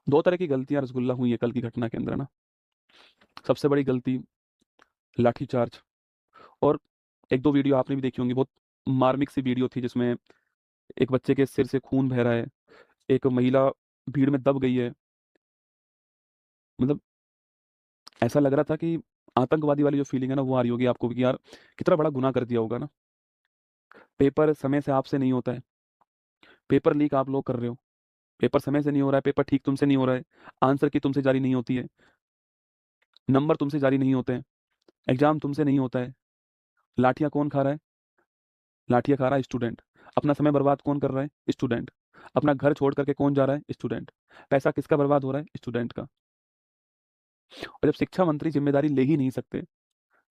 दो तरह की गलतियां रसगुल्ला हुई है कल की घटना के अंदर ना। सबसे बड़ी गलती लाठीचार्ज। और एक दो वीडियो आपने भी देखी होंगी, बहुत मार्मिक सी वीडियो थी जिसमें एक बच्चे के सिर से खून बह रहा है, एक महिला भीड़ में दब गई है। मतलब ऐसा लग रहा था कि आतंकवादी वाली जो फीलिंग है ना वो आ रही होगी आपको कि यार कितना बड़ा गुनाह कर दिया होगा ना। पेपर समय से आपसे नहीं होता है, पेपर लीक आप लोग कर रहे हो, पेपर समय से नहीं हो रहा है, पेपर ठीक तुमसे नहीं हो रहा है, आंसर की तुमसे जारी नहीं होती है, नंबर तुमसे जारी नहीं होते हैं, एग्जाम तुमसे नहीं होता है। लाठियां कौन खा रहा है? लाठियां खा रहा है स्टूडेंट। अपना समय बर्बाद कौन कर रहा है? स्टूडेंट। अपना घर छोड़ करके कौन जा रहा है? स्टूडेंट। पैसा किसका बर्बाद हो रहा है? स्टूडेंट का। और जब शिक्षा मंत्री जिम्मेदारी ले ही नहीं सकते,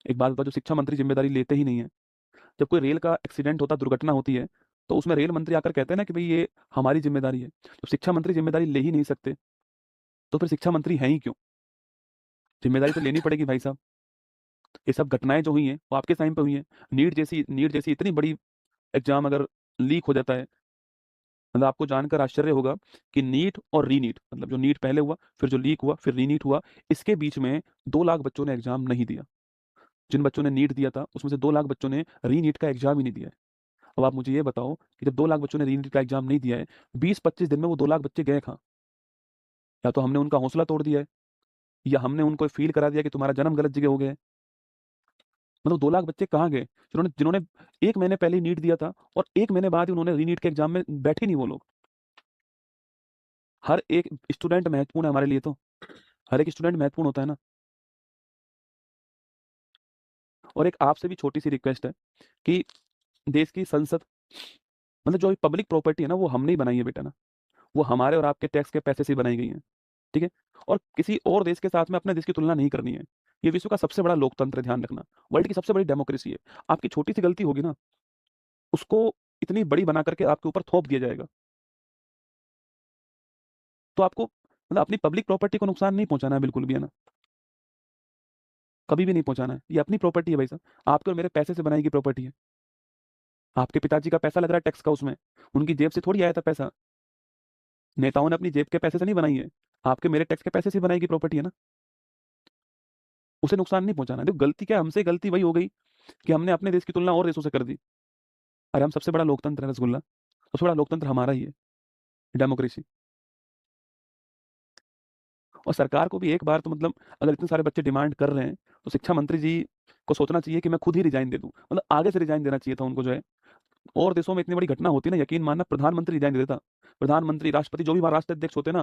एक बात बताओ, जो शिक्षा मंत्री जिम्मेदारी लेते ही नहीं है, जब कोई रेल का एक्सीडेंट होता, दुर्घटना होती है, तो उसमें रेल मंत्री आकर कहते हैं ना कि भाई ये हमारी जिम्मेदारी है। जब शिक्षा मंत्री जिम्मेदारी ले ही नहीं सकते, तो फिर शिक्षा मंत्री हैं ही क्यों? जिम्मेदारी तो लेनी पड़ेगी भाई साहब। ये सब घटनाएं जो हुई हैं वो आपके टाइम पे हुई हैं। नीट जैसी इतनी बड़ी एग्जाम अगर लीक हो जाता है, मतलब आपको जानकर आश्चर्य होगा कि नीट और रीनीट, मतलब जो नीट पहले हुआ, फिर जो लीक हुआ, फिर रीनीट हुआ, इसके बीच में 2 लाख बच्चों ने एग्जाम नहीं दिया। जिन बच्चों ने नीट दिया था उसमें से 2 लाख बच्चों ने रीनीट का एग्जाम ही नहीं दिया है। अब आप मुझे ये बताओ कि जब 2 लाख बच्चों ने रीनीट का एग्जाम नहीं दिया है, 20-25 दिन में वो 2 लाख बच्चे गए कहाँ? या तो हमने उनका हौसला तोड़ दिया है, या हमने उनको फील करा दिया कि तुम्हारा जन्म गलत जगह हो गया है। मतलब 2 लाख बच्चे कहाँ गए जिन्होंने जिन्होंने 1 महीने पहले ही नीट दिया था, और 1 महीने बाद ही उन्होंने रीनीट के एग्जाम में बैठे नहीं वो लोग। हर एक स्टूडेंट महत्वपूर्ण है हमारे लिए तो, हर एक स्टूडेंट महत्वपूर्ण होता है ना। और एक आपसे भी छोटी सी रिक्वेस्ट है कि देश की संसद, मतलब जो पब्लिक प्रॉपर्टी है ना वो हमने ही बनाई है बेटा ना, वो हमारे और आपके टैक्स के पैसे से ही बनाई गई है। ठीक है? और किसी और देश के साथ में अपने देश की तुलना नहीं करनी है। ये विश्व का सबसे बड़ा लोकतंत्र है, ध्यान रखना। वर्ल्ड की सबसे बड़ी डेमोक्रेसी है। आपकी छोटी सी गलती होगी ना, उसको इतनी बड़ी बना करके आपके ऊपर थोप दिया जाएगा। तो आपको मतलब अपनी पब्लिक प्रॉपर्टी को नुकसान नहीं पहुंचाना है बिल्कुल भी, है ना। कभी भी नहीं पहुंचाना है। ये अपनी प्रॉपर्टी है भाई साहब, आपके और मेरे पैसे से बनाई गई प्रॉपर्टी है। आपके पिताजी का पैसा लग रहा है टैक्स का उसमें, उनकी जेब से थोड़ी आया था पैसा। नेताओं ने अपनी जेब के पैसे से नहीं बनाई है, आपके मेरे टैक्स के पैसे से बनाई गई प्रॉपर्टी है ना। उसे नुकसान नहीं पहुंचाना है। देखो गलती क्या है, हमसे गलती वही हो गई कि हमने अपने देश की तुलना और देशों से कर दी। अरे हम सबसे बड़ा लोकतंत्र है रसगुल्ला, सबसे बड़ा लोकतंत्र हमारा ही है, डेमोक्रेसी। और सरकार को भी एक बार तो मतलब, अगर इतने सारे बच्चे डिमांड कर रहे हैं, तो शिक्षा मंत्री जी को सोचना चाहिए कि मैं खुद ही रिजाइन दे दूं। मतलब आगे से रिजाइन देना चाहिए था उनको, जो है। और देशों में इतनी बड़ी घटना होती है ना, यकीन मानना प्रधानमंत्री रिजाइन दे देता। प्रधानमंत्री, राष्ट्रपति, जो भी वहाँ राष्ट्राध्यक्ष होते हैं ना,